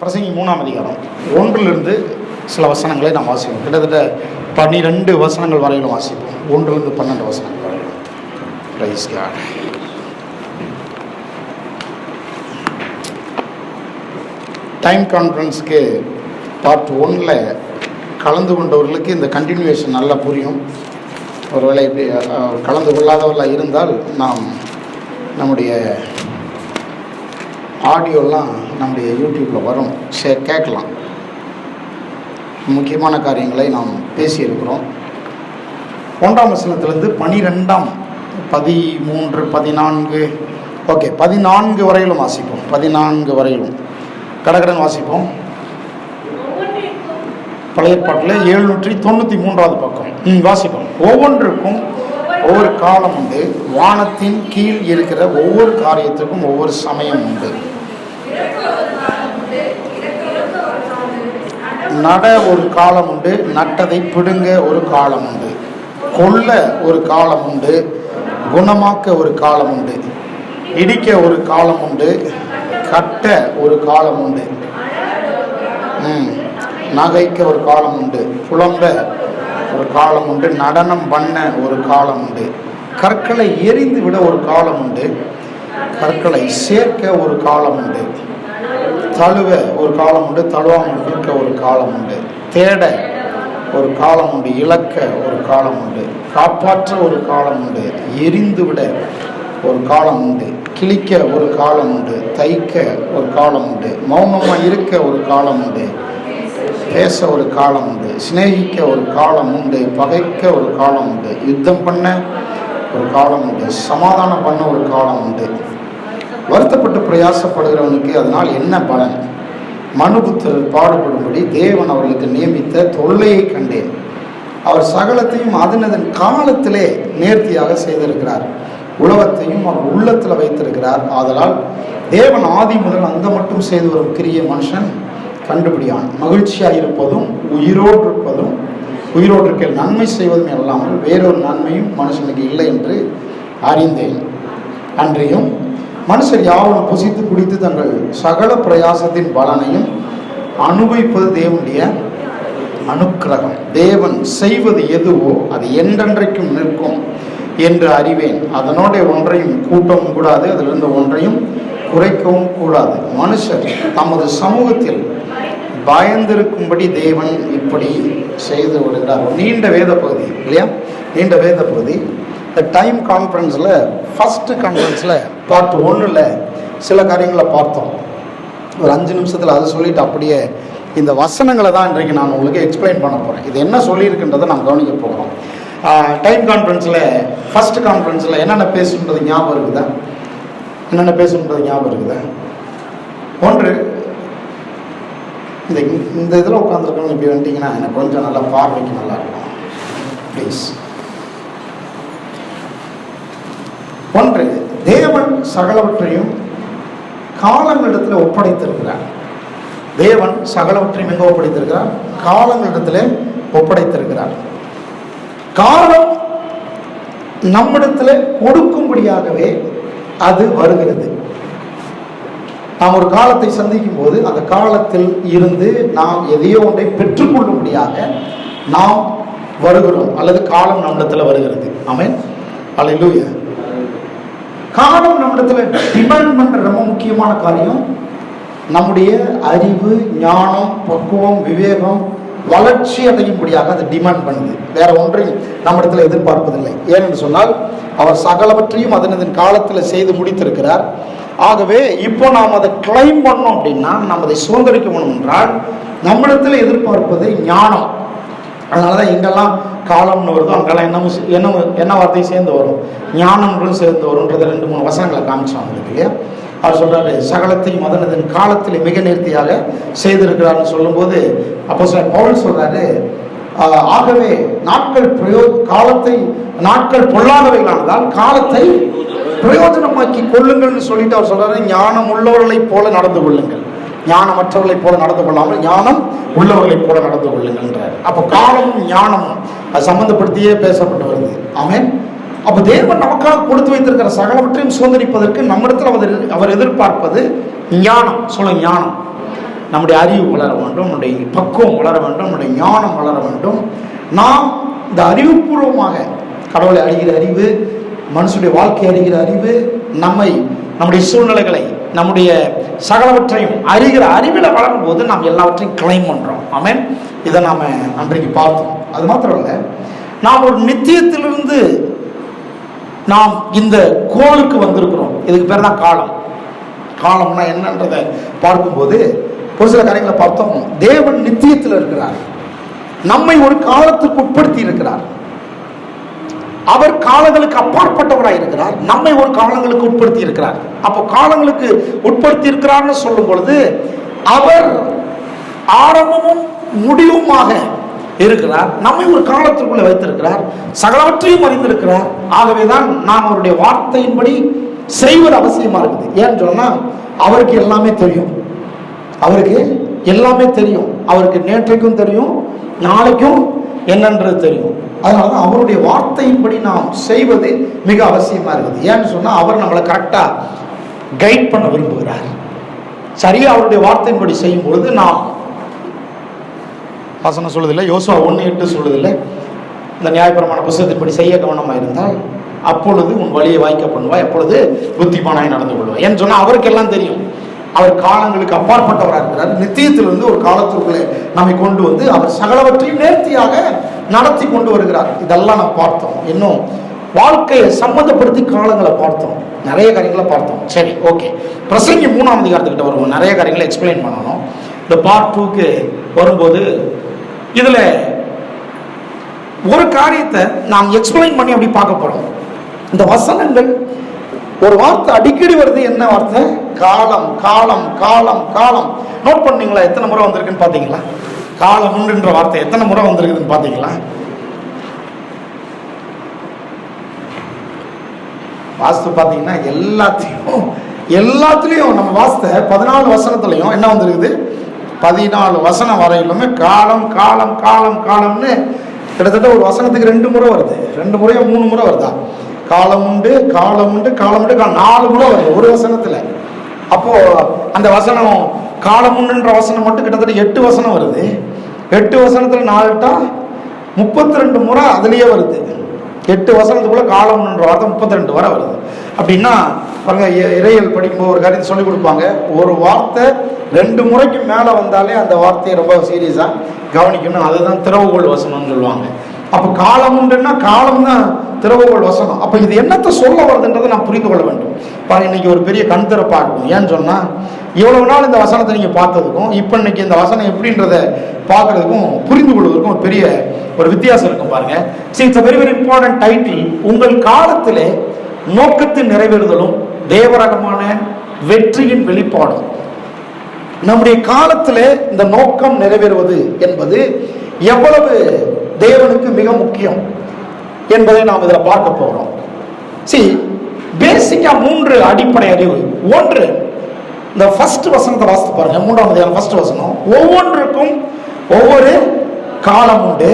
பிரசங்கி 3ஆம் அதிகாரம் 1 சில வசனங்களை நாம் வாசிப்போம். கிட்டத்தட்ட 12 வசனங்கள் வரையிலும் வாசிப்போம். 1 12 வசனங்கள் வரையிலும். Praise God. டைம் கான்ஃபரன்ஸுக்கு பார்ட் 1ல் கலந்து கொண்டவர்களுக்கு இந்த கண்டினியூவேஷன் நல்லா புரியும். ஒருவேளை இப்படி கலந்து கொள்ளாதவர்களாக இருந்தால் நாம் நம்முடைய ஆடியோலாம் நம்முடைய யூடியூப்பில் வரும், கேட்கலாம். முக்கியமான காரியங்களை நாம் பேசியிருக்கிறோம். 1ஆம் வசனத்திலிருந்து 12ஆம் 13 14 ஓகே 14 வரையிலும் வாசிப்போம். 14 வரையிலும் கடகடன் வாசிப்போம். பழைய ஏற்பாட்டில் 793வது பக்கம் வாசிப்போம். ஒவ்வொன்றுக்கும் ஒவ்வொரு காலம் உண்டு. வானத்தின் கீழ் இருக்கிற ஒவ்வொரு காரியத்துக்கும் ஒவ்வொரு சமயம் உண்டு. நட ஒரு காலம் உண்டு, நட்டதை பிடுங்க ஒரு காலம் உண்டு, கொல்ல ஒரு காலம் உண்டு, குணமாக்க ஒரு காலம் உண்டு, இடிக்க ஒரு காலம் உண்டு, கட்ட ஒரு காலம் உண்டு, நகைக்க ஒரு காலம் உண்டு, புலம்ப ஒரு காலம் உண்டு, நடனம் பண்ண ஒரு காலம் உண்டு, கற்களை எரிந்து விட ஒரு காலம் உண்டு, கற்களை சேர்க்க ஒரு காலம் உண்டு, தழுவ ஒரு காலம் உண்டு, தழுவாமல் இருக்க ஒரு காலம் உண்டு, தேட ஒரு காலம் உண்டு, இழக்க ஒரு காலம் உண்டு, காப்பாற்ற ஒரு காலம் உண்டு, எரிந்து விட ஒரு காலம் உண்டு, கிழிக்க ஒரு காலம் உண்டு, தைக்க ஒரு காலம் உண்டு, மௌனமாக இருக்க ஒரு காலம் உண்டு, பேச ஒரு காலம் உண்டு, சிநேகிக்க ஒரு காலம் உண்டு, பகைக்க ஒரு காலம் உண்டு, யுத்தம் பண்ண ஒரு காலம் உண்டு, சமாதானம் பண்ண ஒரு காலம் உண்டு. வருத்தப்பட்டு பிரயாசப்படுகிறவனுக்கு அதனால் என்ன பலன்? மனுபுத்திரர் பாடுபடும்படி தேவன் அவர்களுக்கு நியமித்த தொல்லையை கண்டேன். அவர் சகலத்தையும் அதனதன் காலத்திலே நேர்த்தியாக செய்திருக்கிறார். உலகத்தையும் அவர் உள்ளத்தில் வைத்திருக்கிறார். ஆதலால் தேவன் ஆதி முதல் அந்த மட்டும் செய்து வரும் கிரிய மனுஷன் கண்டுபிடியான். மகிழ்ச்சியாக இருப்பதும் உயிரோடு இருப்பதும் உயிரோடு இருக்க நன்மை செய்வதும் இல்லாமல் வேறொரு நன்மையும் மனுஷனுக்கு இல்லை என்று அறிந்தேன். அன்றையும் மனுஷர் யாவும் புசித்து குடித்து தங்கள் சகல பிரயாசத்தின் பலனையும் அனுபவிப்பது தேவனுடைய அனுக்கிரகம். தேவன் செய்வது எதுவோ அது என்றென்றைக்கும் நிற்கும் என்று அறிவேன். அதனோட ஒன்றையும் கூட்டவும் கூடாது, அதிலிருந்து ஒன்றையும் குறைக்கவும் கூடாது. மனுஷர் தமது சமூகத்தில் பயந்திருக்கும்படி தேவன் இப்படி செய்து விடுகிறார். நீண்ட வேத பகுதி இல்லையா? நீண்ட வேத பகுதி. இந்த டைம் கான்ஃபரன்ஸில் ஃபஸ்ட்டு கான்ஃபரன்ஸில் பார்ட் 1ல் சில காரியங்களை பார்த்தோம். ஒரு 5 நிமிஷத்தில் அதை சொல்லிவிட்டு அப்படியே இந்த வசனங்களை தான் இன்றைக்கு நான் உங்களுக்கு எக்ஸ்பிளைன் பண்ண போகிறேன். இது என்ன சொல்லியிருக்குன்றதை நாம் கவனிக்க போகிறோம். டைம் கான்ஃபரன்ஸில் ஃபஸ்ட்டு கான்ஃபரன்ஸில் என்னென்ன பேசுன்றது ஞாபகம் இருக்குதா? என்னென்ன பேசுன்றது ஞாபகம் இருக்குதா? ஒன்று, இந்த இதில் உட்காந்துருக்கணும். இப்படி வந்துட்டிங்கன்னா எனக்கு கொஞ்சம் நல்லா பார்வைக்கு நல்லா இருக்கும் ப்ளீஸ். ஒன்று, தேவன் சகலவற்றையும் காலங்களிடத்தில் ஒப்படைத்திருக்கிறார். தேவன் சகலவற்றையும் எங்கே ஒப்படைத்திருக்கிறார்? காலங்களிடத்தில் ஒப்படைத்திருக்கிறார். காலம் நம்மிடத்தில் கொடுக்கும்படியாகவே அது வருகிறது. நாம் ஒரு காலத்தை சந்திக்கும் போது அந்த காலத்தில் இருந்து நாம் எதையோ ஒன்றை பெற்றுக்கொள்ளும்படியாக நாம் வருகிறோம், அல்லது காலம் நம்மிடத்தில் வருகிறது. ஆமென், அல்லேலூயா. காலம் நம்மிடத்தில் டிமாண்ட் பண்ணுற ரொம்ப முக்கியமான காரியம் நம்முடைய அறிவு, ஞானம், பக்குவம், விவேகம், வளர்ச்சி அடையும்படியாக அதை டிமாண்ட் பண்ணுது. வேற ஒன்றையும் நம்மிடத்தில் எதிர்பார்ப்பதில்லை. ஏனென்று சொன்னால் அவர் சகலவற்றையும் அதனதன் காலத்தில் செய்து முடித்திருக்கிறார். ஆகவே இப்போ நாம் அதை கிளைம் பண்ணோம் அப்படின்னா, நாம் அதை சுதந்திரிக்கணும் என்றால் நம்மிடத்தில் எதிர்பார்ப்பது ஞானம். அதனால தான் எங்கெல்லாம் காலம்னு வருதோ அங்கெல்லாம் என்ன வார்த்தை சேர்ந்து வரும்? ஞானம்ன்றும் சேர்ந்து வரும்ன்றதை 2-3 வசனங்களை காமிச்சாங்க இல்லையா? அவர் சொல்றாரு சகலத்தையும் அதனதன் காலத்தில் மிக நேர்த்தியாக செய்திருக்கிறார்னு சொல்லும்போது அப்போஸ்தலன் பவுல் சொல்றாரு, ஆகவே நாட்கள் பொல்லாதவைகளானதால் காலத்தை பிரயோஜனமாக்கி கொள்ளுங்கள்னு சொல்லிட்டு அவர் சொல்றாரு, ஞானம் உள்ளவர்களைப் போல நடந்து கொள்ளுங்கள், ஞானமற்றவர்களைப் போல நடந்து கொள்ளாமல் ஞானம் உள்ளவர்களைப் போல நடந்து கொள்ளுங்கள்ன்றார். அப்போ காலமும் ஞானமும் அது சம்பந்தப்படுத்தியே பேசப்பட்டு வருது. ஆமென். அப்போ தேவன் நமக்காக கொடுத்து வைத்திருக்கிற சகலவற்றையும் சுதந்திரிப்பதற்கு நம்மிடத்தில் அவர் எதிர்பார்ப்பது ஞானம். சொல்ல ஞானம். நம்முடைய அறிவு வளர வேண்டும், நம்முடைய பக்குவம் வளர வேண்டும், நம்முடைய ஞானம் வளர வேண்டும். நாம் இந்த அறிவுபூர்வமாக கடவுளை அறிகிற அறிவு, மனுஷனுடைய வாழ்க்கை அறிகிற அறிவு, நம்முடைய சூழ்நிலைகளை, நம்முடைய சகலவற்றையும் அறிகிற அறிவில் வளரும் போது நாம் எல்லாவற்றையும் கிளைம் பண்ணுறோம். ஆமென். இதை நாம் அன்றைக்கு பார்த்தோம். அது மாத்திரம் இல்லை, நாம் ஒரு நித்தியத்திலிருந்து நாம் இந்த கோளுக்கு வந்திருக்கிறோம். இதுக்கு பேர் தான் காலம். காலம்னா என்னன்றதை பார்க்கும்போது ஒரு சில காரியங்களை பார்த்தோம். தேவன் நித்தியத்தில் இருக்கிறார், நம்மை ஒரு காலத்துக்கு உட்படுத்தி இருக்கிறார். அவர் காலங்களுக்கு அப்பாற்பட்டவராக இருக்கிறார், நம்மை ஒரு காலங்களுக்கு உட்படுத்தி இருக்கிறார். அப்போ காலங்களுக்கு உட்படுத்தி இருக்கிறார்னு சொல்லும் பொழுது அவர் ஆரம்பமும் முடிவுமாக இருக்கிறார், நம்மை ஒரு காலத்திற்குள்ள வைத்திருக்கிறார், சகலவற்றையும் அறிந்திருக்கிறார். ஆகவேதான் நாம் அவருடைய வார்த்தையின்படி செய்வது அவசியமா இருக்குது. ஏன்னு சொன்னா அவருக்கு எல்லாமே தெரியும், அவருக்கு எல்லாமே தெரியும், அவருக்கு நேற்றைக்கும் தெரியும், நாளைக்கும் என்னன்றது தெரியும். அதனாலதான் அவருடைய வார்த்தையின்படி நாம் செய்வது மிக அவசியமா இருக்குது. ஏன்னு சொன்னா அவர் நம்மளை கரெக்டா கைட் பண்ண விரும்புகிறார். சரியா அவருடைய வார்த்தையின்படி செய்யும் பொழுது நாம் வசனம் சொல்லுதில்லை, யோசுவா 1:8 சொல்லுதில்லை, இந்த நியாயப்பிரமாண புத்தகத்தின்படி செய்ய கவனமாக இருந்தால் அப்பொழுது உன் வழியை வாய்க்க பண்ணுவாய், அப்பொழுது புத்திமானாய் நடந்து கொள்வாய். ஏன்னு சொன்னா அவருக்கு எல்லாம் தெரியும். அவர் காலங்களுக்கு அப்பாற்பட்டவராக இருக்கிறார். நித்தியத்திலிருந்து ஒரு காலத்திற்குள்ளே நம்மை கொண்டு வந்து அவர் சகலவற்றையும் நேர்த்தியாக நடத்தி கொண்டு வருகிறார். இதெல்லாம் நாம் பார்த்தோம். இன்னும் வாழ்க்கையை சம்மந்தப்படுத்தி காலங்களை பார்த்தோம், நிறைய காரியங்களை பார்த்தோம். சரி, ஓகே. பிரசங்கி 3ஆம் அதிகாரத்துக்கிட்ட வருவோம். நிறைய காரியங்களை எக்ஸ்பிளைன் பண்ணணும். இந்த பார்ட் 2க்கு வரும்போது இதுல ஒரு காரியத்தை நாம் எக்ஸ்பிளைன் பண்ணி அப்படி பார்க்க போறோம். இந்த வசனங்கள் ஒரு வார்த்தை அடிக்கடி வருது. என்ன வார்த்தை? காலம், காலம், காலம், காலம். நோட் பண்ணீங்களா? எத்தனை முறை வந்திருக்குன்னு பாத்தீங்களா? காலம் உண்டுன்ற வார்த்தை எத்தனை முறை வந்திருக்குதுன்னு பாத்தீங்களா? வாஸ்து பாத்தீங்கன்னா எல்லாத்துலயும் நம்ம வாஸ்த 14 வசனத்துலயும் என்ன வந்திருக்குது? 14 வசனம் வரையிலுமே காலம், காலம், காலம், காலம்னு கிட்டத்தட்ட ஒரு வசனத்துக்கு 2 முறை வருது. 2 முறையோ 3 முறை வருதா? காலம் உண்டு, காலம் உண்டு, காலம் உண்டு, 4 முறை வருது ஒரு வசனத்துல. அப்போ அந்த வசனம் காலம் உண்டுன்ற வசனம் மட்டும் கிட்டத்தட்ட 8 வசனம் வருது. 8 வசனத்துல 4 32 முறை அதுலயே வருது. 8 வசனத்துக்குள்ள காலம் உண்டுன்ற வார்த்தை 32 வரை வருது. அப்படின்னா பாருங்க, இறையல் படிக்கும்போது ஒரு காரியத்தை சொல்லிக் கொடுப்பாங்க. ஒரு வார்த்தை 2 முறைக்கு மேல வந்தாலே அந்த வார்த்தையை ரொம்ப சீரியஸா கவனிக்கணும். அதுதான் திறவுகோள் வசனம்னு சொல்லுவாங்க. அப்ப காலம் உண்டுன்னா காலம் தான் திறவுகோள் வசனம். அப்ப இது என்னத்தை சொல்ல வருதுன்றதை நான் புரிந்து கொள்ள வேண்டும். பாருங்க, இன்னைக்கு ஒரு பெரிய கண் திறப்பா இருக்கும். ஏன்னு சொன்னா இவ்வளவு நாள் இந்த வசனத்தை நீங்க பார்த்ததுக்கும் இப்ப இன்னைக்கு இந்த வசனம் எப்படின்றத பார்க்கறதுக்கும் புரிந்து கொள்வதற்கும் ஒரு பெரிய ஒரு வித்தியாசம் இருக்கும். பாருங்க, it's a very very important title. உங்கள் காலத்திலே நோக்கத்தின் நிறைவேறுதலும் தேவரகமான வெற்றியின் வெளிப்பாடும். நம்முடைய காலத்திலே இந்த நோக்கம் நிறைவேறுவது என்பது எவ்வளவு தேவனுக்கு மிக முக்கியம் என்பதை நாம் இதில் பார்க்க போறோம். பேசிக்கா 3 அடிப்படை அறிவு. ஒன்று, இந்த ஃபர்ஸ்ட் வசனத்தை வாசித்து பாருங்க. 3ஆம் அதிகாரம் ஃபர்ஸ்ட் வசனம். ஒவ்வொன்றுக்கும் ஒவ்வொரு காலம் உண்டு,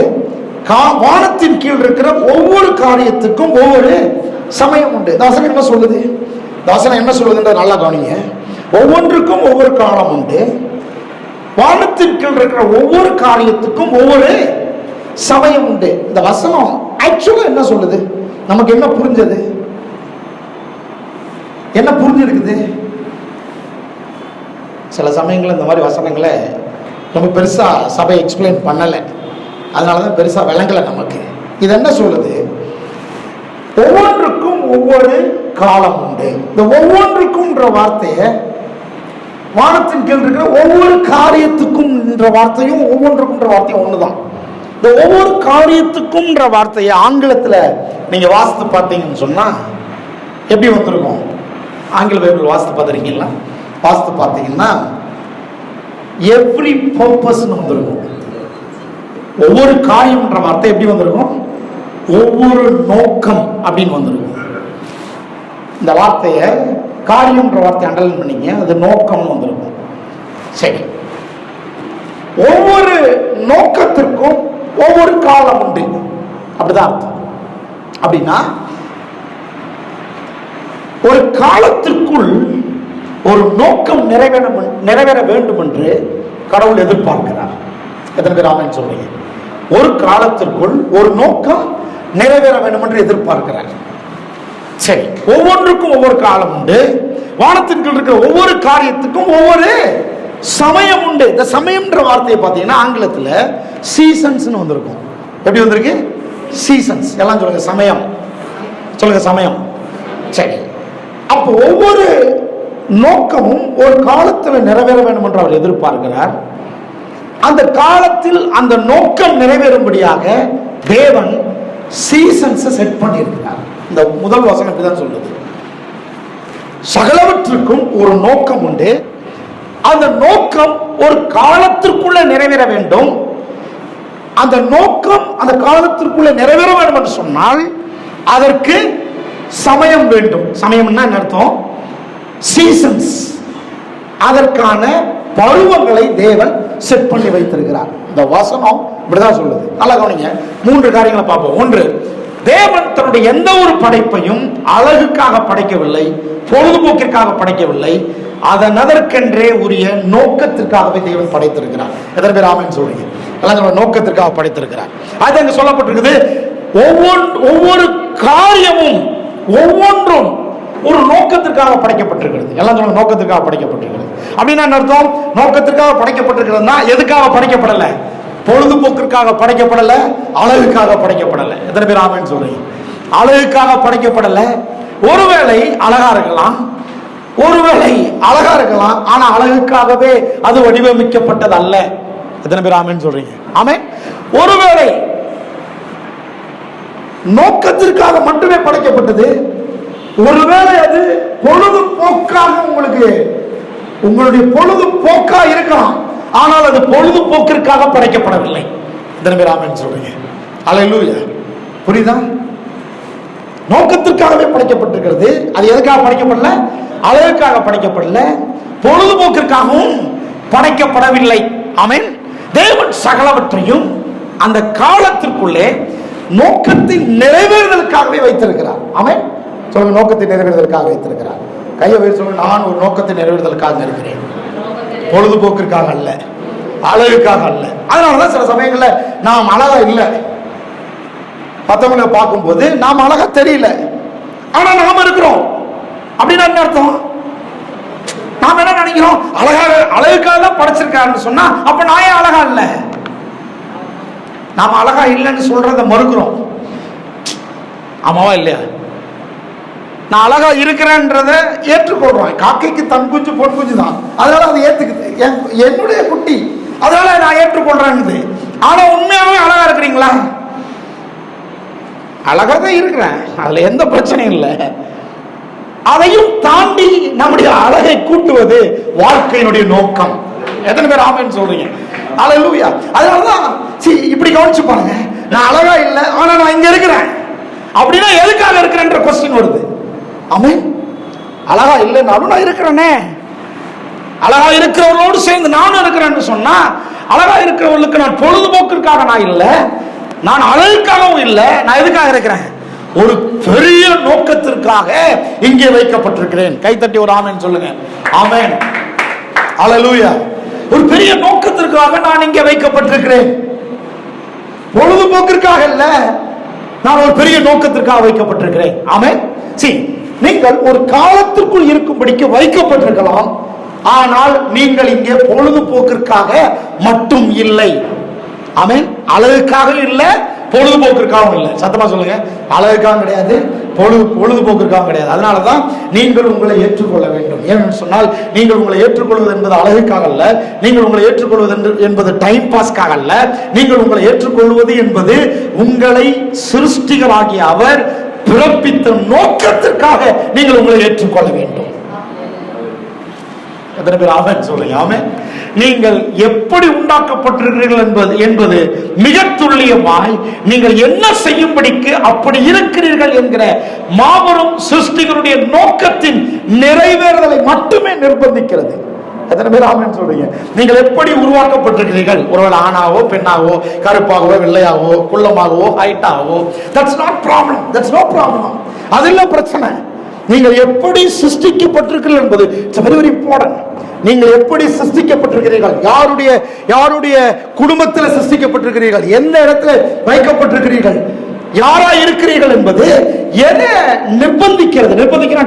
வானத்தின் கீழ் இருக்கிற ஒவ்வொரு காரியத்துக்கும் ஒவ்வொரு சமயம் உண்டு. தாசனம் என்ன சொல்லுது? தாசனம் என்ன சொல்லுதுன்ற நல்லா கவனிங்க. ஒவ்வொன்றுக்கும் ஒவ்வொரு காலம் உண்டு, வானத்தின் கீழ் இருக்கிற ஒவ்வொரு காரியத்துக்கும் ஒவ்வொரு சமயம் உண்டு. இந்த வசனம் ஆக்சுவலா என்ன சொல்லுது? நமக்கு என்ன புரிஞ்சது? என்ன புரிஞ்சிருக்குது? சில சமயங்கள் இந்த மாதிரி வசனங்களை நம்ம பெருசா சபை எக்ஸ்பிளைன் பண்ணலை, அதனாலதான் பெருசா விளங்கலை நமக்கு. இது என்ன சொல்லுது? ஒவ்வொன்றுக்கும் ஒவ்வொரு காலம் உண்டு. இந்த ஒவ்வொன்றுக்கும் வார்த்தையை வானத்தின் கீழ் இருக்கிற ஒவ்வொரு காரியத்துக்கும் வார்த்தையும் ஒவ்வொன்றுக்கும் வார்த்தையும் ஒண்ணுதான். இந்த ஒவ்வொரு காரியத்துக்கும் வார்த்தையை ஆங்கிலத்துல நீங்க வாசித்து பார்த்தீங்கன்னு சொன்னா எப்படி வந்திருக்கும்? ஆங்கில பைபிள் வாசித்து பார்த்துருக்கீங்களா? வாசித்து பார்த்தீங்கன்னா எவ்ரி பர்பஸ்ன்னு வந்திருக்கும். ஒவ்வொரு காரியம்ன்ற வார்த்தை எப்படி வந்திருக்கும்? ஒவ்வொரு நோக்கம் அப்படின்னு வந்திருக்கும். இந்த வார்த்தையை காரியம்ன்ற வார்த்தை அண்டர்லைன் பண்ணீங்க, அது நோக்கம் வந்திருக்கும். சரி, ஒவ்வொரு நோக்கத்திற்கும் ஒவ்வொரு காலம் உண்டு, அப்படிதான் அர்த்தம். அப்படின்னா ஒரு காலத்திற்குள் ஒரு நோக்கம் நிறைவேற வேண்டும் என்று கடவுள் எதிர்பார்க்கிறார். எத்தனை பேர் ஆமென் சொல்றீங்க? ஒரு காலத்திற்குள் ஒரு நோக்கம் நிறைவேற வேண்டும் என்று எதிர்பார்க்கிறார். சரி, ஒவ்வொன்றுக்கும் ஒவ்வொரு காலம் உண்டு. வானத்தின் கீழ் இருக்கிற ஒவ்வொரு காரியத்துக்கும் ஒவ்வொரு சமயம் உண்டு. இந்த சமயம்ன்ற வார்த்தையை பார்த்தீங்கன்னா ஆங்கிலத்தில் சீசன்ஸ் வந்திருக்கும். எப்படி வந்திருக்கு? சீசன்ஸ். எல்லாம் சொல்லுங்க சமயம், சொல்லுங்க சமயம். சரி, அப்போ ஒவ்வொரு நோக்கமும் ஒரு காலத்தில் நிறைவேற வேண்டும் என்று அவர் எதிர்பார்க்கிறார். அந்த காலத்தில் அந்த நோக்கம் நிறைவேறும்படியாக தேவன் சீசன்ஸ் செட் பண்ணியிருக்கிறார். இந்த முதல் வசனம் இப்படிதான் சொல்லுது, சகலவற்றுக்கும் ஒரு நோக்கம் உண்டு, அந்த நோக்கம் ஒரு காலத்திற்குள்ள நிறைவேற வேண்டும். அந்த நோக்கம் அந்த காலத்திற்குள்ள நிறைவேற வேண்டும் என்று சொன்னால் அதற்கு சமயம் வேண்டும். சமயம்னா என்ன அர்த்தம்? சீசன்ஸ். அதற்கான பருவங்களை தேவன் செட் பண்ணி வைத்திருக்கிறார். இந்த வசனம் இப்படிதான் சொல்லுது. நல்லா கவனிங்க, 3 காரியங்களை பார்ப்போம். ஒன்று, தேவன் தன்னுடைய எந்த ஒரு படைப்பையும் அழகுக்காக படைக்கவில்லை, பொழுதுபோக்கிற்காக படைக்கவில்லை, அதற்கென்றே உரிய நோக்கத்திற்காகவே தேவன் படைத்திருக்கிறார். எத்தனை பேர் ஆமென் சொல்றீங்க? எல்லாம் நோக்கத்திற்காக படைத்திருக்கிறார். அது அங்க சொல்லப்பட்டிருக்குது. ஒவ்வொரு காரியமும் ஒவ்வொன்றும் ஒரு நோக்கத்திற்காக படைக்கப்பட்டிருக்கிறது. எல்லாம் சொல்லுங்க, நோக்கத்திற்காக படைக்கப்பட்டிருக்கிறது. அப்படின்னா என்ன அர்த்தம்? நோக்கத்திற்காக படைக்கப்பட்டிருக்கிறதுனா எதுக்காக படைக்கப்படல? பொழுதுபோக்கிற்காக படைக்கப்படல, அழகுக்காக படைக்கப்படல. எத்தனை பேர் ஆமென் சொல்றீங்க? அழகுக்காக படைக்கப்படல. ஒருவேளை அழகா இருக்கலாம், ஒருவேளை அழகா இருக்கலாம், ஆனா அழகுக்காகவே அது வடிவமைக்கப்பட்டது அல்ல. எத்தனை பேர் ஆமென் சொல்றீங்க? ஆமென். ஒருவேளை நோக்கத்திற்காக மட்டுமே படைக்கப்பட்டது, ஒருவேளை அது பொழுதுபோக்காக உங்களுடைய பொழுதுபோக்கா இருக்கலாம், ஆனால் அது பொழுதுபோக்கிற்காக படைக்கப்படவில்லை. எத்தனை பேர் ஆமென் சொல்றீங்க? அல்லேலூயா. புரியுதா? நோக்கத்திற்காகவே படைக்கப்பட்டிருக்கிறது. அது எதுக்காக படைக்கப்படல? அழகுக்காக படைக்கப்படல, பொழுதுபோக்கிற்காகவும் படைக்கப்படவில்லை. ஆமென். தேவன் சகலவற்றையும் அந்த காலத்திற்குள்ளே நோக்கத்தின் நிறைவேறுதலுக்காகவே வைத்திருக்கிறார். ஆமென். சொல்லுங்க, நோக்கத்தை நிறைவேறுதலுக்காக வைத்திருக்கிறார். கையை வைத்து சொல்லுங்க, நான் ஒரு நோக்கத்தை நிறைவேறுதலுக்காக இருக்கிறேன், பொழுதுபோக்கிற்காக அல்ல, அழகுக்காக அல்ல. அதனாலதான் சில சமயங்கள்ல நாம் அழகா இல்லை, மற்றவங்களை பார்க்கும்போது நாம் அழகா தெரியல, ஆனா நாம இருக்கிறோம். அப்படின்னா என்ன அர்த்தம்? நாம என்ன நினைக்கிறோம்? அழகுக்காக தான் படைச்சிருக்காருன்னு சொன்னா அப்ப நான் ஏன் அழகா இல்லை? நாம அழகா இல்லைன்னு சொல்றத மறுக்கிறோம். ஆமாவா இல்லையா? நான் அழகா இருக்கிறேன்றத ஏற்றுக்கொள்றோம். காக்கைக்கு தன் குஞ்சு பொன் குஞ்சு தான், அதனால அதை ஏத்துக்குது, என்னுடைய குட்டி, அதனால நான் ஏற்றுக்கொள்றேன்னு. ஆனா உண்மையாவே அழகா இருக்கிறீங்களா? அழகா தான் இருக்கிறேன், அதுல எந்த பிரச்சனையும் இல்லை. அதையும் தாண்டி நம்முடைய அழகை கூட்டுவது வாழ்க்கையினுடைய நோக்கம். எத்தனை பேர் ஆமென் சொல்றீங்க? அல்லேலூயா. அதனாலதான் இப்படி கவனிச்சு பாருங்க, நான் அழகா இல்லை ஆனா நான் இங்க இருக்கிறேன் அப்படின்னா எதுக்காக இருக்கிறேன்ற கொஸ்டின் வருது. ஆமென். அழகா இல்லைன்னாலும் நான் இருக்கிறேனே, அழகா இருக்கிறவர்களோடு சேர்ந்து நானும் இருக்கிறேன்னு சொன்னா, அழகா இருக்கிறவர்களுக்கு நான் பொழுதுபோக்கிற்காக நான் இல்லை, நான் அழகுக்காகவும் இல்லை, நான் எதுக்காக இருக்கிறேன்? ஒரு பெரிய நோக்கத்திற்காக இங்கே வைக்கப்பட்டிருக்கிறேன். கைத்தட்டி ஒரு ஆமென் சொல்லுங்க. ஆமென். அல்லேலூயா. ஒரு பெரிய நோக்கத்திற்காக நான் இங்கே வைக்கப்பட்டிருக்கிறேன், பொழுதுபோக்கிற்காக இல்ல, நான் ஒரு பெரிய நோக்கத்திற்காக வைக்கப்பட்டிருக்கிறேன். ஆமென். நீங்கள் ஒரு காலத்திற்குள் இருக்கும்படிக்கு வைக்கப்பட்டிருக்கலாம், ஆனால் நீங்கள் இங்கே பொழுதுபோக்கிற்காக மட்டும் இல்லை. ஆமென். அழகுக்காக இல்லை, பொழுதுபோக்கிற்காகவும் இல்லை. சத்தமா சொல்லுங்க, அழகுக்காக கிடையாது, பொழுதுபோக்கிற்காக கிடையாது. அதனாலதான் நீங்கள் உங்களை ஏற்றுக்கொள்ள வேண்டும். ஏன்னு சொன்னால், நீங்கள் உங்களை ஏற்றுக்கொள்வது என்பது அழகுக்காக அல்ல, நீங்கள் உங்களை ஏற்றுக்கொள்வது என்பது டைம் பாஸ்க்காக அல்ல, நீங்கள் உங்களை ஏற்றுக்கொள்வது என்பது உங்களை சிருஷ்டிகராகிய அவர் பிறப்பித்த நோக்கத்திற்காக நீங்கள் உங்களை ஏற்றுக்கொள்ள வேண்டும். எத்தனை பேர் ஆமென் சொல்றீங்க? ஆமென். நீங்கள் எப்படி உண்டாக்கப்பட்டிருக்கிறீர்கள் என்பது மிக துல்லியமாய் நீங்கள் என்ன செய்யும்படிக்கு அப்படி இருக்கிறீர்கள் என்கிற மாபெரும் சிருஷ்டிகருடைய நோக்கத்தின் நிறைவேறுதலை மட்டுமே நிர்பந்திக்கிறது. எத்தனை பேர் ஆமென் சொல்றீங்க? நீங்கள் எப்படி உருவாக்கப்பட்டிருக்கிறீர்கள், ஒருவேளை ஆணாவோ பெண்ணாவோ, கருப்பாகவோ வெள்ளையாவோ, குள்ளமாகவோ ஹைட்டாகவோ, that's not problem, that's no problem. அது இல்ல பிரச்சனை. நீங்கள் எப்படி சிருஷ்டிக்கப்பட்டிருக்கிறீர்கள் என்பது இட்ஸ் வெரி வெரி இம்பார்ட்டன்ட். நீங்கள் எப்படி சிருஷ்டிக்கப்பட்டிருக்கிறீர்கள், யாருடைய குடும்பத்தில் சிருஷ்டிக்கப்பட்டிருக்கிறீர்கள், எந்த இடத்துல வைக்கப்பட்டிருக்கிறீர்கள், யாரா இருக்கிறீர்கள் என்பது எதை நிர்பந்திக்கிறது,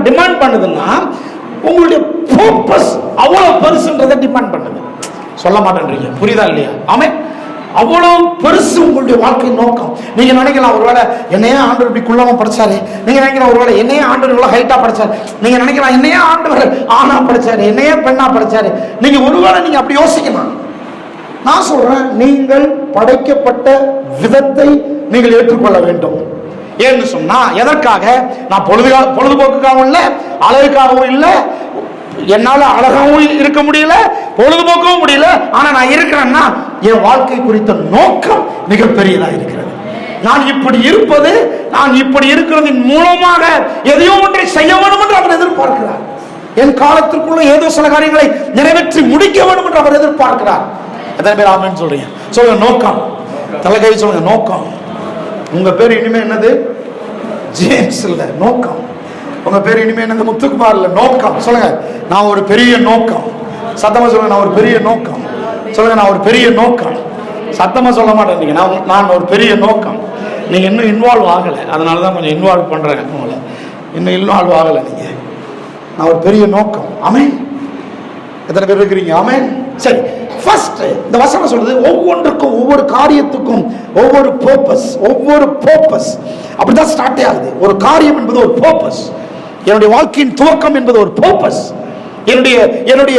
டிமாண்ட் பண்ணுதுன்னா உங்களுடைய பர்பஸ் அவ்வளவு பெருசுன்றதை டிமாண்ட் பண்ணுது. சொல்ல மாட்டேன்றீங்க, புரியுதா இல்லையா? ஆமே, அவ்வளவு பெருசு உங்களுடைய வாழ்க்கை நோக்கம். நீங்க நினைக்கலாம் ஒருவேளை என்னையே ஆண்டவர் இப்படி குள்ளமா படிச்சாரு, நீங்க நினைக்கலாம் ஒருவேளை என்னையே ஆண்டவர் இவ்வளவு ஹைட்டா படிச்சாரு, நீங்க நினைக்கலாம் என்னையே ஆண்டவர் ஆணா படிச்சாரு, என்னையே பெண்ணா படிச்சாரு. நீங்க ஒருவேளை நீங்க அப்படி யோசிக்கலாம். நான் சொல்றேன், நீங்கள் படைக்கப்பட்ட விதத்தை நீங்கள் ஏற்றுக்கொள்ள வேண்டும். ஏன்னு சொன்னா, எதற்காக? நான் பொழுதுபோக்குக்காகவும் இல்லை, அழகுக்காகவும் இல்லை, என்னால அழகாகவும் இருக்க முடியல, பொழுதுபோக்கவும் முடியல. ஆனா நான் இருக்கிறேன்னா என் வாழ்க்கை குறித்த நோக்கம் மிகப்பெரியதா இருக்கிறது. நான் இப்படி இருப்பது, நான் இப்படி இருக்கிறதின் மூலமாக எதையோ ஒன்றை செய்ய வேண்டும் என்று அவர் எதிர்பார்க்கிறார். என் காலத்திற்குள்ள ஏதோ சில காரியங்களை நிறைவேற்றி முடிக்க வேண்டும் என்று அவர் எதிர்பார்க்கிறார். எத்தனை பேர் ஆமென் சொல்றீங்க? சொல்லுங்க நோக்கம். தலைகை சொல்லுங்க நோக்கம். உங்க பேர் இனிமே என்னது? ஜேம்ஸ் இல்ல, நோக்கம். உங்க பேர் இனிமே என்னது? முத்துக்குமார் இல்ல, நோக்கம். சொல்லுங்க, நான் ஒரு பெரிய நோக்கம். சத்தமா சொல்லுங்க, நான் ஒரு பெரிய நோக்கம். சொல்லுங்க, நான் ஒரு பெரிய நோக்கம். சத்தமா சொல்ல மாட்டேன். நான் ஒரு பெரிய நோக்கம். நீங்க இன்னும் இன்வால்வ் ஆகலை, அதனால தான் கொஞ்சம் இன்வால்வ் பண்றேன் உங்களை. இன்னும் இன்வால்வ் ஆகலை நீங்க. நான் ஒரு பெரிய நோக்கம். ஆமென். எத்தனை பேர் இருக்கிறீங்க? ஆமென். சரி, ஃபர்ஸ்ட் இந்த வசனம் சொல்றது ஒவ்வொன்றுக்கும், ஒவ்வொரு காரியத்துக்கும் ஒவ்வொரு பர்பஸ். அப்படிதான் ஸ்டார்ட் ஆகுது. ஒரு காரியம் என்பது ஒரு பர்பஸ். என்னுடைய வாழ்க்கையின் துவக்கம் என்பது ஒரு பர்பஸ். என்னுடைய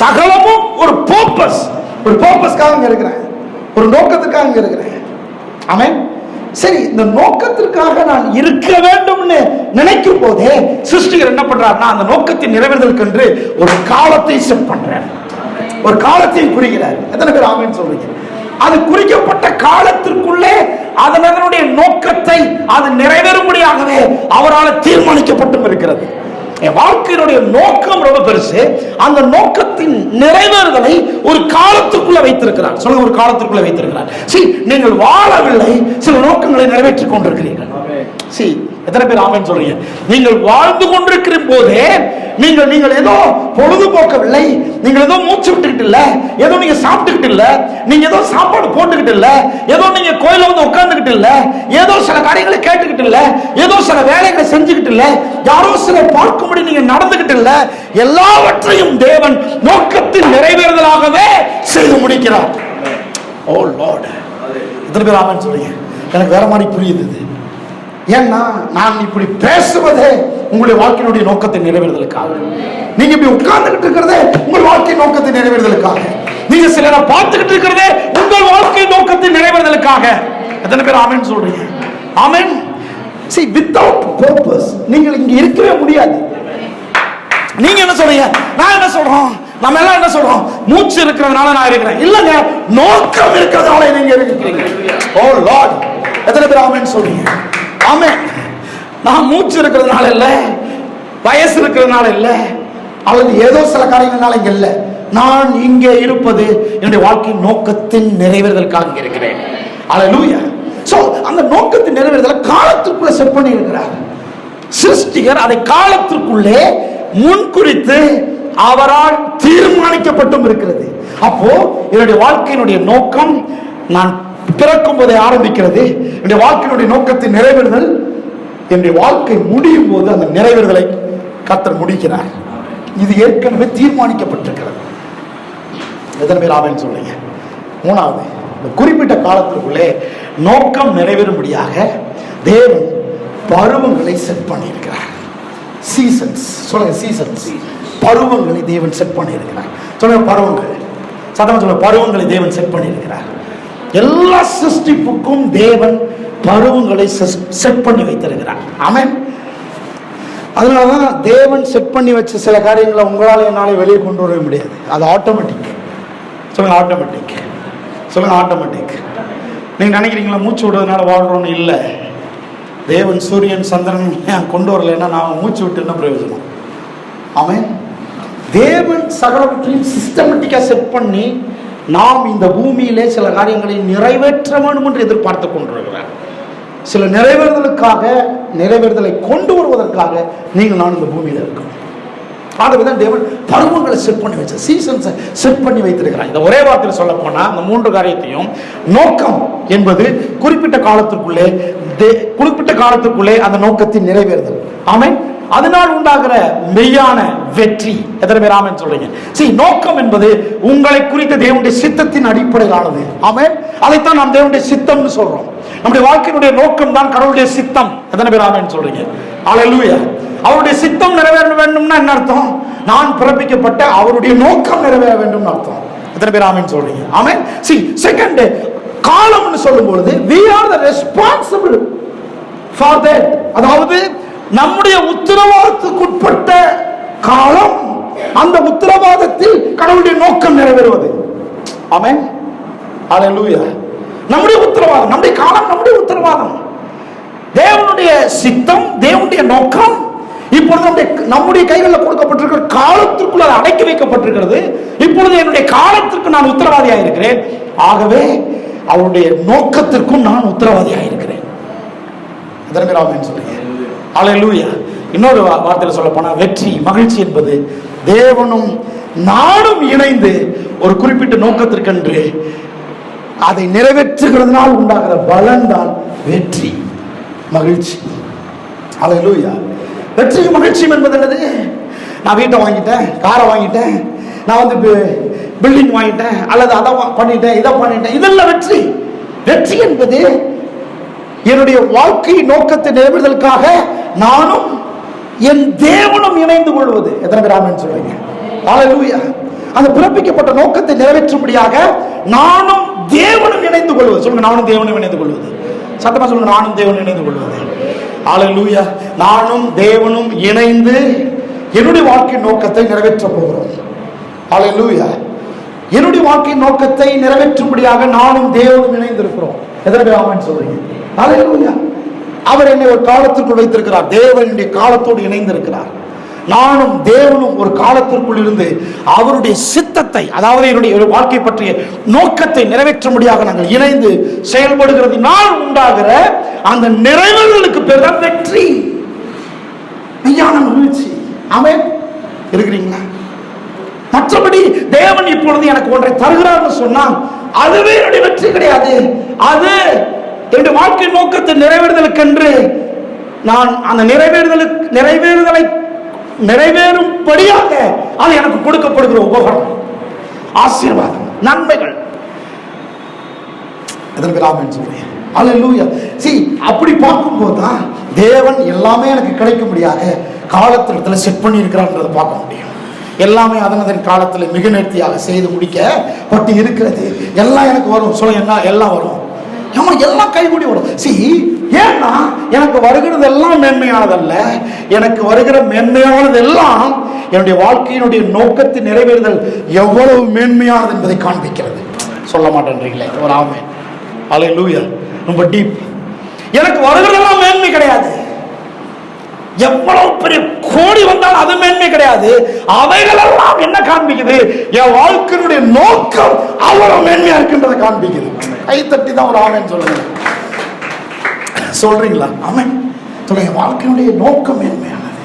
சகலமும் ஒரு பர்பஸ். ஒரு பர்பஸ்க்காக இங்க இருக்கிறேன், ஒரு நோக்கத்துக்காக இங்க இருக்கிறேன். ஆமென். சரி, இந்த நோக்கத்திற்காக நான் இருக்க வேண்டும்னு நினைக்கும் போதே சிருஷ்டிகர் என்ன பண்றாருன்னா, அந்த நோக்கத்தை நிறைவேறுதலுக்கு என்று ஒரு காலத்தை செட் பண்றார், ஒரு காலத்தை குறிக்கிறார். எத்தனை பேர் ஆமென் சொல்றீங்க? அது குறிக்கப்பட்ட காலத்திற்குள்ளே அதனுடைய நோக்கத்தை அது நிறைவேறும்படியாகவே அவரால் தீர்மானிக்கப்பட்டும் இருக்கிறது. என் வாழ்க்கையினுடைய நோக்கம் ரொம்ப பெருசு. அந்த நோக்கத்தின் நிறைவேறுதலை ஒரு காலத்திற்குள்ள வைத்திருக்கிறார். சொல்லுங்க, ஒரு காலத்திற்குள்ள வைத்திருக்கிறார். நீங்கள் வாழவில்லை, சில நோக்கங்களை நிறைவேற்றிக் கொண்டிருக்கிறீர்கள். எத்தனை பேர் ஆமென் சொல்றீங்க? நீங்கள் வாழ்ந்து கொண்டிருக்கிற போதே நீங்கள் ஏதோ பொழுதுபோக்கவில்லை, நீங்கள் ஏதோ மூச்சு விட்டுக்கிட்டு இல்ல, ஏதோ நீங்க சாப்பிட்டுக்கிட்டு இல்ல, நீங்க ஏதோ சாப்பாடு போட்டுக்கிட்டு இல்ல, ஏதோ நீங்க கோயில வந்து உட்கார்ந்துகிட்டு இல்ல, ஏதோ சில காரியங்களை கேட்டுக்கிட்டு இல்ல, ஏதோ சில வேலைகளை செஞ்சுக்கிட்டு இல்ல, யாரோ சில பார்க்கும்படி நீங்க நடந்துகிட்டு இல்ல. எல்லாவற்றையும் தேவன் நோக்கத்தின் நிறைவேறுதலாகவே செய்து முடிக்கிறார். ஓ லார்ட், எத்தனை பேர் ஆமென் சொல்றீங்க? எனக்கு வேற மாதிரி புரியுது. ஏன்னா நான் இப்படி பேசுவதே உங்களுடைய வாழ்க்கையினுடைய நோக்கத்தை நிறைவேறுதலுக்காக. நீங்க இப்படி உட்கார்ந்துகிட்டு இருக்கிறதே உங்கள் வாழ்க்கை நோக்கத்தை நிறைவேறுதலுக்காக. நீங்க சிலரை பார்த்துக்கிட்டு இருக்கிறதே உங்கள் வாழ்க்கை நோக்கத்தை நிறைவேறுதலுக்காக. எத்தனை பேர் ஆமென் சொல்றீங்க? ஆமென். See, without purpose நீங்கள் இங்க இருக்கவே முடியாது. நீங்க என்ன சொல்றீங்க? நான் என்ன சொல்றோம்? நம்ம எல்லாம் என்ன சொல்றோம்? மூச்சு இருக்கிறதுனால நான் இருக்கிறேன். இல்லங்க, நோக்கம் இருக்கிறதுனால நீங்க இருக்கிறீங்க. ஓ லார்ட், எத்தனை பேர் ஆமென் சொல்றீங்க? ஆமென். நான் மூச்சு இருக்கிறதுனால இல்ல, வயசு இருக்கிறதுனால இல்ல, அல்லது ஏதோ சில காரியங்களால இங்க இல்ல. நான் இங்கே இருப்பது என்னுடைய வாழ்க்கையின் நோக்கத்தின் நிறைவேறுதலுக்காக இங்க இருக்கிறேன். அல்லேலூயா. சோ அந்த நோக்கத்தின் நிறைவேறுதலை காலத்திற்குள்ள செட் பண்ணி இருக்கிறார் சிருஷ்டிகர். அதை காலத்திற்குள்ளே முன்குறித்து அவரால் தீர்மானிக்கப்பட்டும் இருக்கிறது. அப்போ என்னுடைய வாழ்க்கையினுடைய நோக்கம் நான் பிறக்கும் போதே ஆரம்பிக்கிறது. என்னுடைய வாழ்க்கையினுடைய நோக்கத்தை நிறைவேறுதல், என்னுடைய வாழ்க்கை முடியும் போது அந்த நிறைவேறுதலை கர்த்தர் முடிக்கிறார். இது ஏற்கனவே தீர்மானிக்கப்பட்டிருக்கிறது. எத்தனை பேர் ஆமென் சொல்றீங்க? மூணாவது, இந்த குறிப்பிட்ட காலத்திற்குள்ளே நோக்கம் நிறைவேறும்படியாக தேவன் பருவங்களை செட் பண்ணியிருக்கிறார். சீசன்ஸ். சொல்லுங்க, சீசன்ஸ். பருவங்களை தேவன் செட் பண்ணியிருக்கிறார். சொல்லுங்க, பருவங்கள். சத்தமா சொல்லுங்க, பருவங்களை தேவன் செட் பண்ணியிருக்கிறார். எல்லா சிருஷ்டிப்புக்கும் தேவன் பருவங்களை செட் பண்ணி வைத்திருக்கிறார். ஆமென். அதனாலதான் தேவன் செட் பண்ணி வச்ச சில காரியங்களை உங்களால் என்னால வெளியே கொண்டு வர முடியாது. அது ஆட்டோமேட்டிக். சொல்லுங்க, ஆட்டோமேட்டிக். சொல்லுங்க, ஆட்டோமேட்டிக். நீங்க நினைக்கிறீங்களா மூச்சு விடுறதுனால வாழ்றோன்னு? இல்லை. தேவன் சூரியன் சந்திரன் கொண்டு வரலைன்னா நான் மூச்சு விட்டு என்ன பிரயோஜனம்? ஆமென். தேவன் சகலவற்றையும் சிஸ்டமேட்டிக்கா செட் பண்ணி நாம் இந்த பூமியிலே சில காரியங்களை நிறைவேற்ற வேண்டும் என்று எதிர்பார்த்து கொண்டிருக்கிறார். சில நிறைவேறுதலுக்காக நிறைவேறுதலை கொண்டு வருவதற்காக நீங்கள் நான் இந்த பூமியில் இருக்கோம். ஆகவேதான் தேவன் பருவங்களை செட் பண்ணி வச்ச சீசன்ஸை செட் பண்ணி வைத்திருக்கிறார். இந்த ஒரே வார்த்தையில் சொல்ல போனா அந்த 3 காரியத்தையும், நோக்கம் என்பது குறிப்பிட்ட காலத்திற்குள்ளே அந்த நோக்கத்தின் நிறைவேறுதல். ஆமென். அதனால் உண்டாகிற மெய்யான வெற்றி. எத்தனை பேர் ஆமென் சொல்றீங்க? நோக்கம் என்பது உங்களை குறித்த தேவனுடைய சித்தத்தின் அடிப்படையிலானது. ஆமென். அதைத்தான் நாம் தேவனுடைய சித்தம்னு சொல்றோம். நம்முடைய வாழ்க்கையினுடைய நோக்கம் தான் கடவுளுடைய சித்தம். எத்தனை பேர் ஆமென் சொல்றீங்க? ஹல்லேலூயா. அவருடைய சித்தம் நிறைவேற வேண்டும்னா என்ன அர்த்தம்? நான் பிறப்பிக்கப்பட்ட அவருடைய நோக்கம் நிறைவேற வேண்டும் அர்த்தம். எத்தனை பேர் ஆமென் சொல்றீங்க? ஆமென். செகண்ட், காலம்னு சொல்லும்போது we are the responsible for that. அதாவது நம்முடைய உத்தரவாதத்துக்குட்பட்ட காலம், அந்த உத்தரவாதத்தில் கடவுளுடைய நோக்கம் நிறைவேறுவது. ஆமென். ஹல்லேலூயா. நம்முடைய உத்தரவாதம், நம்முடைய காலம், நம்முடைய உத்தரவாதம், தேவனுடைய சித்தம், தேவனுடைய நோக்கம் இப்பொழுது நம்முடைய கைகளில் கொடுக்கப்பட்டிருக்கிற காலத்திற்குள் அது அடக்கி வைக்கப்பட்டிருக்கிறது. இப்பொழுது என்னுடைய காலத்திற்கு நான் உத்தரவாதியாக இருக்கிறேன். ஆகவே அவருடைய நோக்கத்திற்கும் நான் உத்தரவாதியாக இருக்கிறேன். சொல்லுங்க ஹல்லேலூயா. இன்னொரு வார்த்தையில் சொல்ல போனா வெற்றி, மகிழ்ச்சி என்பது தேவனும் நானும் இணைந்து ஒரு குறிப்பிட்ட நோக்கத்திற்கென்று அதை நிறைவேற்றுகிறதுனால் உண்டாகிற பலன் தான் வெற்றி, மகிழ்ச்சி. ஹல்லேலூயா. வெற்றியும் மகிழ்ச்சியும் என்பது என்னது? நான் வீட்டை வாங்கிட்டேன், காரை வாங்கிட்டேன், நான் வந்து பில்டிங் வாங்கிட்டேன், அல்லது அதை பண்ணிட்டேன், இதை பண்ணிட்டேன், இதெல்லாம் வெற்றி. வெற்றி என்பது என்னுடைய வாழ்க்கை நோக்கத்தை நிறைவேறுதலுக்காக நானும் என் தேவனும் இணைந்து கொள்வது. எத்தனை பேர் ஆமென் சொல்றீங்க? ஹல்லேலூயா. அந்த பிறப்பிக்கப்பட்ட நோக்கத்தை நிறைவேற்றும்படியாக நானும் தேவனும் இணைந்து கொள்வது. சொல்லுங்க, நானும் தேவனும் இணைந்து கொள்வது. சத்தமா சொல்லுங்க, நானும் தேவனும் இணைந்து கொள்வது. ஹல்லேலூயா. நானும் தேவனும் இணைந்து என்னுடைய வாழ்க்கை நோக்கத்தை நிறைவேற்ற போகிறோம். ஹல்லேலூயா. என்னுடைய வாழ்க்கை நோக்கத்தை நிறைவேற்றும்படியாக நானும் தேவனும் இணைந்து இருக்கிறோம். எத்தனை பேர் ஆமென் சொல்றீங்க? ஹல்லேலூயா. அவர் என்னை ஒரு காலத்திற்குள் வைத்திருக்கிறார். தேவனுடைய காலத்தோடு இணைந்து இருக்கிறார். நானும் தேவனும் ஒரு காலத்திற்குள் இருந்து அவருடைய சித்தத்தை, அதாவது என்னுடைய வாழ்க்கை பற்றிய நோக்கத்தை நிறைவேற்றும்படியாக நாங்கள் இணைந்து செயல்படுகிறதுனால் உண்டாகிற அந்த நிறைவேறுதலுக்கு பேர் தான் வெற்றி, மெய்யான மகிழ்ச்சி. ஆமென். இருக்கிறீங்களா? மற்றபடி தேவன் இப்பொழுது எனக்கு ஒன்றை தருகிறார்னு சொன்னால் அதுவே என்னுடைய வெற்றி கிடையாது. அது என்னுடைய வாழ்க்கை நோக்கத்தை நிறைவேறுதலுக்கென்று நான் அந்த நிறைவேறுதலை நிறைவேறும்படியாக அது எனக்கு கொடுக்கப்படுகிற உபகரணம், ஆசீர்வாதம், நன்மைகள். அப்படி பார்க்கும்போது தான் தேவன் எல்லாமே எனக்கு கிடைக்கும்படியாக காலத்தில் செட் பண்ணி இருக்கிறான்றதை பார்க்க முடியும். எல்லாமே அதன் காலத்தில் மிக நேர்த்தியாக செய்து முடிக்க பட்டு இருக்கிறது. எல்லாம் எனக்கு வரும். சொல்ல என்ன? எல்லாம் வரும். எல்லாம் கைகூடி வரும். ஏன்னா எனக்கு வருகிறது எல்லாம் மேன்மையானதல்ல. எனக்கு வருகிற மேன்மையானது எல்லாம் என்னுடைய வாழ்க்கையினுடைய நோக்கத்தை நிறைவேறுதல் எவ்வளவு மேன்மையானது என்பதை காண்பிக்கிறது. சொல்ல மாட்டேன்றீங்களே ஒரு ஆமென். ஹல்லேலூயா. ரொம்ப டீப். எனக்கு வருகிறதெல்லாம் மேன்மை கிடையாது. எவ்வளவு பெரிய கோடி வந்தாலும் அது மேன்மை கிடையாது. அவைகளெல்லாம் என்ன காண்பிக்குது? என் வாழ்க்கையினுடைய நோக்கம் அவ்வளவு மேன்மையா இருக்கின்றதை காண்பிக்குது. கை தட்டி தான் ஒரு ஆமென் சொல்லுங்க. சொல்றீங்களா? ஆமென் சொல்லுங்க. என் வாழ்க்கையினுடைய நோக்கம் மேன்மையானது.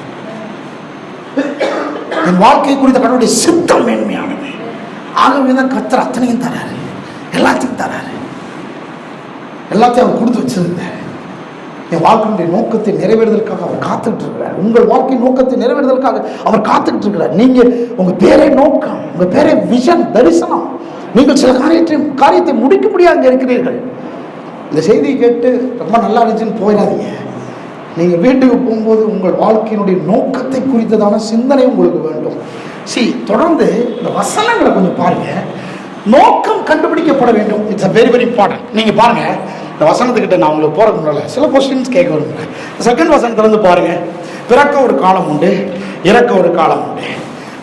என் வாழ்க்கை குறித்த கடவுளுடைய சித்தம் மேன்மையானது. ஆகவே தான் கர்த்தர் அத்தனையும் தராரு, எல்லாத்தையும் தராரு, எல்லாத்தையும் அவர் கொடுத்து வச்சிருந்தார். என் வாழ்க்கையினுடைய நோக்கத்தை நிறைவேறுதலுக்காக அவர் காத்துட்டு இருக்கிறார். உங்கள் வாழ்க்கை நோக்கத்தை நிறைவேறுதலுக்காக அவர் காத்துட்டு இருக்கிறார். நீங்க உங்க பேரே நோக்கம், உங்க பேரே விஷன், தரிசனம். நீங்கள் சில காரியத்தை முடிக்க முடியாது இருக்கிறீர்கள். இந்த செய்தியை கேட்டு ரொம்ப நல்லா இருந்துச்சுன்னு போயிடாதீங்க. நீங்கள் வீட்டுக்கு போகும்போது உங்கள் வாழ்க்கையினுடைய நோக்கத்தை குறித்ததான சிந்தனை உங்களுக்கு வேண்டும். தொடர்ந்து இந்த வசனங்களை கொஞ்சம் பாருங்க. நோக்கம் கண்டுபிடிக்கப்பட வேண்டும். It's a very very important. நீங்கள் பாருங்க, இந்த வசனத்துக்கிட்ட நான் உங்களுக்கு போகிறதுக்கு முன்னால சில கொஸ்டின்ஸ் கேட்க வருங்க. செகண்ட் வசனத்திலிருந்து பாருங்க. பிறக்க ஒரு காலம் உண்டு, இறக்க ஒரு காலம் உண்டு,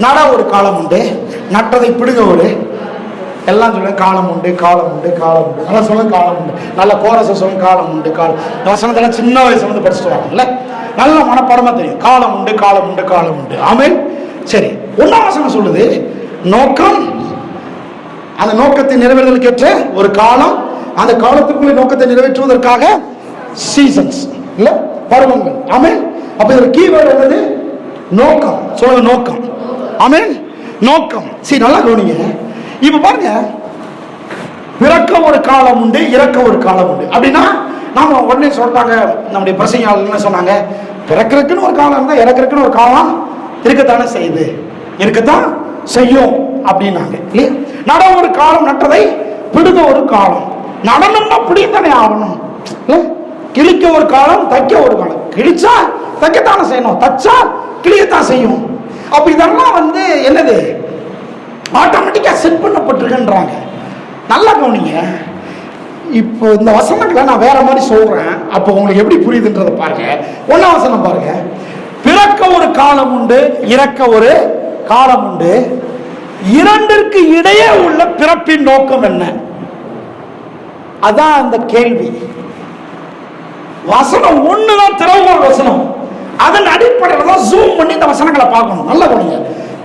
நட ஒரு காலம் உண்டு, நட்டதை பிடுங்க ஒரு, எல்லாம் சொல்லுங்க காலம் உண்டு, காலம் உண்டு, காலம் உண்டு. நல்லா சொல்லுங்க காலம் உண்டு. நல்ல கோரஸை சொல்லுங்க காலம் உண்டு, காலம். இந்த வசனத்தெல்லாம் சின்ன வயசுல வந்து படிச்சுட்டு வராங்கல்ல, நல்ல மனப்பாடமா தெரியும். காலம் உண்டு, காலம் உண்டு, காலம் உண்டு. ஆமென். சரி, ஒன்றாம் வசனம் சொல்லுது நோக்கம், அந்த நோக்கத்தை நிறைவேறுதலுக்கு ஏற்ற ஒரு காலம், அந்த காலத்துக்குள்ள நோக்கத்தை நிறைவேற்றுவதற்காக சீசன்ஸ் இல்ல பருவங்கள். ஆமென். அப்ப இதுல கீவேர்டு என்னது? நோக்கம். சொல்லுங்க, நோக்கம். ஆமென். நோக்கம். சரி, நல்லா கவனிங்க. இப்ப பாருங்க, பிறக்க ஒரு காலம் உண்டு, இறக்க ஒரு காலம் உண்டு. அப்படின்னா நாம உடனே சொல்லிட்டாங்க, நம்முடைய பிரசங்கியாளர் என்ன சொன்னாங்க? பிறக்கிறதுக்குன்னு ஒரு காலம் இருந்தா இறக்கிறதுக்குன்னு ஒரு காலம் இருக்கத்தானே செய்யுது, இருக்கத்தான் செய்யும் அப்படின்னாங்க இல்லையா? நட ஒரு காலம், நட்டதை பிடுங்க ஒரு காலம். நடனம்னா பிடித்தானே ஆகணும். கிழிக்க ஒரு காலம், தைக்க ஒரு காலம். கிழிச்சா தைக்கத்தானே செய்யணும், தச்சா கிழியத்தான் செய்யும். அப்ப இதெல்லாம் என்னது? ஆட்டோமேட்டிக்கா செட் பண்ணப்பட்டிருக்குன்றாங்க. நல்லா கவனிங்க. இப்போ இந்த வசனங்களை நான் வேற மாதிரி சொல்றேன், அப்போ உங்களுக்கு எப்படி புரியுதுன்றதை பாருங்க. 1ஆம் வசனம் பாருங்க. பிறக்க ஒரு காலம் உண்டு, இறக்க ஒரு காலம் உண்டு, இரண்டிற்கு இடையே உள்ள பிறப்பின் நோக்கம் என்ன? அதான் அந்த கேள்வி. வசனம் ஒண்ணுதான் திறவுகோல் வசனம். அதன் அடிப்படையில் தான் ஜூம் பண்ணி இந்த வசனங்களை பார்க்கணும். நல்லா கவனிங்க.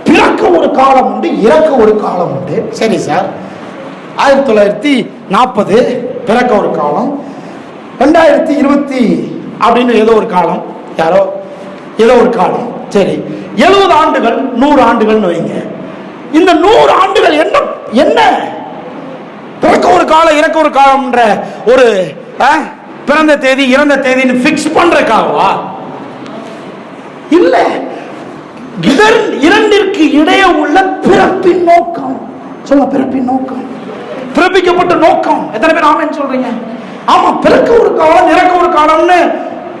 பிறக்க ஒரு காலம் உண்டு, இறக்க ஒரு காலம் உண்டு. சரி சார், 1940 பிறக்க ஒரு காலம், 2020 அப்படின்னு ஏதோ ஒரு காலம், யாரோ ஏதோ ஒரு காலம். சரி, 70 ஆண்டுகள், 100 ஆண்டுகள்னு வைங்க. இந்த 100 ஆண்டுகள் என்ன என்ன? பிறக்க ஒரு காலம், இறக்க ஒரு காலம்ன்ற ஒரு பிறந்த தேதி இறந்த தேதின்னு பிக்ஸ் பண்றதுக்காகவா? இல்ல, இரண்டிற்கு இடையே உள்ள பிறப்பின் நோக்கம். சொல்ல, பிறப்பின் நோக்கம், பிறப்பிக்கப்பட்ட நோக்கம். எத்தனை பேர் ஆமென் சொல்றீங்க? ஆமா, பிறக்க ஒரு காலம், இறக்க ஒரு காலம்னு.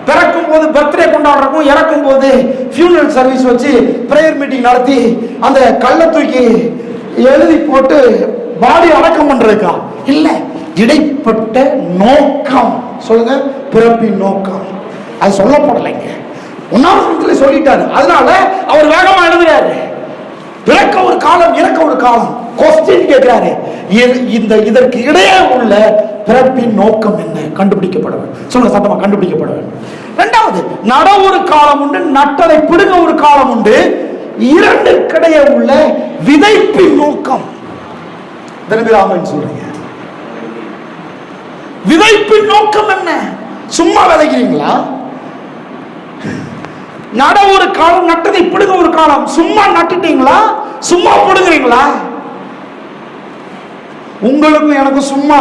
பிறக்கும் போது பர்த்டே கொண்டாடுறக்கும், இறக்கும் போது ஃபியூனரல் சர்வீஸ் வச்சு பிரேயர் மீட்டிங் நடத்தி அந்த கல்லை தூக்கி எழுதி போட்டு பாடி அடக்கம் பண்றதுக்கா? இல்ல, இடைப்பட்ட நோக்கம். சொல்லுங்க, பிறப்பின் நோக்கம். அது சொல்லப்படலைங்க, 1ஆம் வசனத்துல சொல்லிட்டாரு. அதனால அவர் வேகமா எழுதுறாரு. பிறக்க ஒரு காலம், இறக்க ஒரு காலம். கொஸ்டின் கேட்கிறாரு, இதற்கு இடையே உள்ள பிறப்பின் நோக்கம் என்ன? கண்டுபிடிக்கப்பட வேண்டும். சொல்லுங்க சத்தமா, கண்டுபிடிக்கப்பட வேண்டும். 2வது, நட ஒரு காலம் உண்டு, நட்டதை பிடுங்க ஒரு காலம் உண்டு, இரண்டிற்கிடையே உள்ள விதைப்பின் நோக்கம். ஆமென் சொல்றீங்க. விதைப்பின் நோக்கம் என்ன? சும்மா விதைக்கிறீங்களா? நட ஒரு காலம், நட்டதை பிடுங்க ஒரு காலம். சும்மா நட்டுட்டீங்களா? சும்மா பிடுங்குறீங்களா? உங்களுக்கும் எனக்கும் சும்மா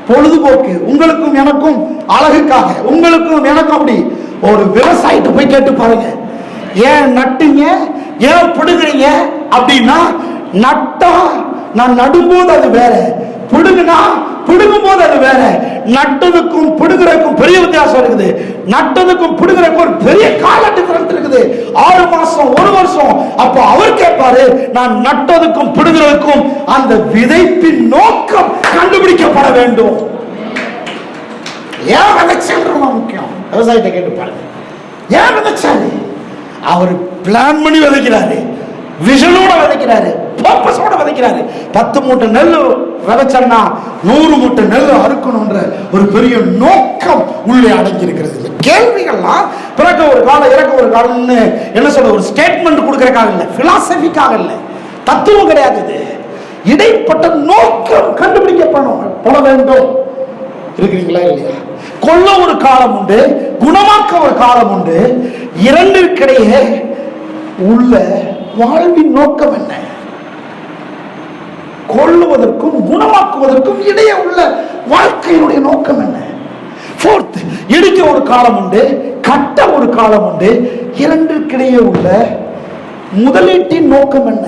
பொழுதுபோக்கு, உங்களுக்கும் எனக்கும் அழகுக்காக, உங்களுக்கும் எனக்கும் அப்படி. ஒரு விவசாயிட்ட போய் கேட்டு பாருங்க, ஏன் நட்டுங்க, ஏன் பிடுங்குறீங்க அப்படின்னா, நட்டா நான் நடும்போது அது வேற, பிடுங்குனா பிடுங்கும் போது அது வேற. நட்டதுக்கும் பிடுங்குறதுக்கும் பெரிய வித்தியாசம் இருக்குது. நட்டதுக்கும் பிடுங்குறதுக்கும் ஒரு பெரிய கால டிஃபரன்ஸ் இருக்குது. 6 மாசம், 1 வருஷம். அப்போ அவர் கேட்பாரு, நான் நட்டதுக்கும் பிடுங்குறதுக்கும் அந்த விதைப்பின் நோக்கம் கண்டுபிடிக்கப்பட வேண்டும். ஏன் விதைச்சது முக்கியம். விவசாயத்தை கேட்டு பாருங்க, ஏன் விதைச்சாரு? அவர் பிளான் பண்ணி விதைக்கிறாரு, விஷனோட விதைக்கிறாரு, பர்பஸோட விதைக்கிறாரு. 10 மூட்டை நெல் விதைச்சா 100 மூட்டை நெல் அறுக்கணும்ன்ற ஒரு பெரிய நோக்கம் உள்ளே அடங்கி இருக்கிறது. இந்த கேள்விகள்லாம் பிறக்க ஒரு காலம், இறக்க ஒரு காலம்னு என்ன சொல்ற, ஒரு ஸ்டேட்மெண்ட் கொடுக்கறதுக்காக இல்லை, பிலாசபிக்காக இல்லை, தத்துவம் கிடையாது. இது இடைப்பட்ட நோக்கம் கண்டுபிடிக்கப்பட வேண்டும். இருக்கிறீங்களா இல்லையா? கொல்ல ஒரு காலம் உண்டு, குணமாக்க ஒரு காலம் உண்டு, இரண்டிற்கிடையே உள்ள வாழ்வின் நோக்கம் என்ன? கொல்லுவதற்கும் குணமாக்குவதற்கும் இடையே உள்ள வாழ்க்கையினுடைய நோக்கம் என்ன? 4th, இடிக்க ஒரு காலம் உண்டு, கட்ட ஒரு காலம் உண்டு, இரண்டிற்கிடையே உள்ள முதலீட்டின் நோக்கம் என்ன?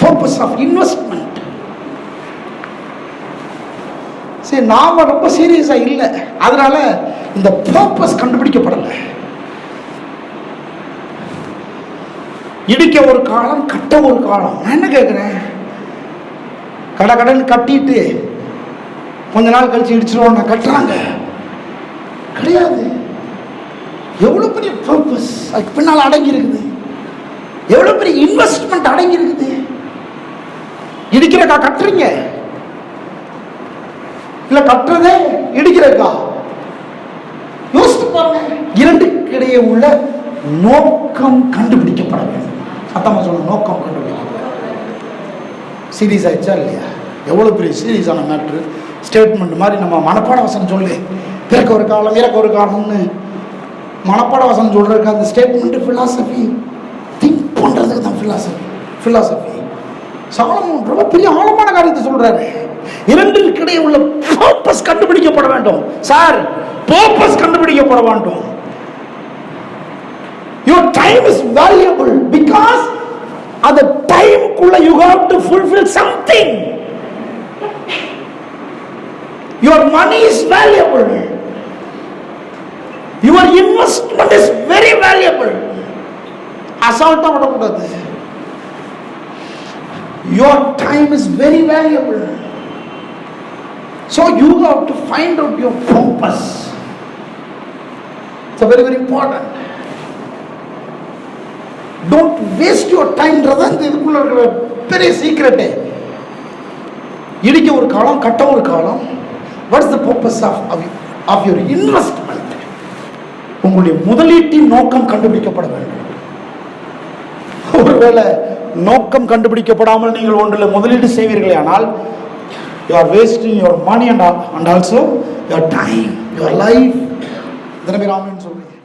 Purpose of investment. சரி, நாம ரொம்ப சீரியஸா இல்லை, அதனால இந்த பர்பஸ் கண்டுபிடிக்கப்படலை. இடிக்க ஒரு காலம், கட்ட ஒரு காலம். நான் என்ன கேட்கிறேன், கடன் கட்டிட்டு கொஞ்ச நாள் கழிச்சு இடிச்சிருவோம், நான் கட்டுறாங்க கிடையாது. எவ்வளவு பெரிய பர்பஸ் அதுக்கு பின்னால் அடங்கி இருக்குது, எவ்வளவு பெரிய இன்வெஸ்ட்மெண்ட் அடங்கி இருக்குது. இடிக்கிறக்கா கட்டுறீங்க, இல்ல கட்டுறதே இடிக்கிறக்கா? யோசித்து பாருங்க. இரண்டுக்கு இடையே உள்ள நோக்கம் கண்டுபிடிக்கப்பட வேண்டும். சத்தமா சொல்ல, நோக்கம் கண்டுபிடிக்கப்பட. சீரியஸ் ஆயிடுச்சா இல்லையா? எவ்வளவு பெரிய சீரியஸான மேட்ரு. ஸ்டேட்மெண்ட் மாதிரி நம்ம மனப்பாட வசனம் சொல்லு, பிறக்க ஒரு காலம் இறக்க ஒரு காலம்னு மனப்பாட வசனம் சொல்றதுக்கு அந்த ஸ்டேட்மெண்ட் ஃபிலாசபி, திங்க் பண்றதுக்கு தான் ஃபிலாசபி. சாலமோன் ரொம்ப பெரிய ஆழமான காரியத்தை சொல்றாரு. இரண்டிற்கிடையே உள்ள பர்பஸ் கண்டுபிடிக்கப்பட வேண்டும் சார், பர்பஸ் கண்டுபிடிக்கப்பட வேண்டும். Your time is valuable because அந்த டைம்க்குள்ள you have to fulfill something. Your money is valuable. Your investment is very valuable. அசால்ட்டா விடக்கூடாது. Your time is very valuable. So you have to find out your purpose. It's very, very important. Don't waste your time. இதுக்குள்ள இருக்கிற பெரிய சீக்ரெட்டே. இடிக்க ஒரு காலம், கட்ட ஒரு காலம். What is the purpose of your investment? உங்களுடைய முதலீட்டின் நோக்கம் கண்டுபிடிக்கப்பட வேண்டும். ஒருவேளை நோக்கம் கண்டுபிடிக்கப்படாமல் நீங்கள் ஒன்றில் முதலீடு செய்வீர்களே ஆனால் you are wasting your money and also your time, your life. இதனை ஆமென் சொல்லுங்க.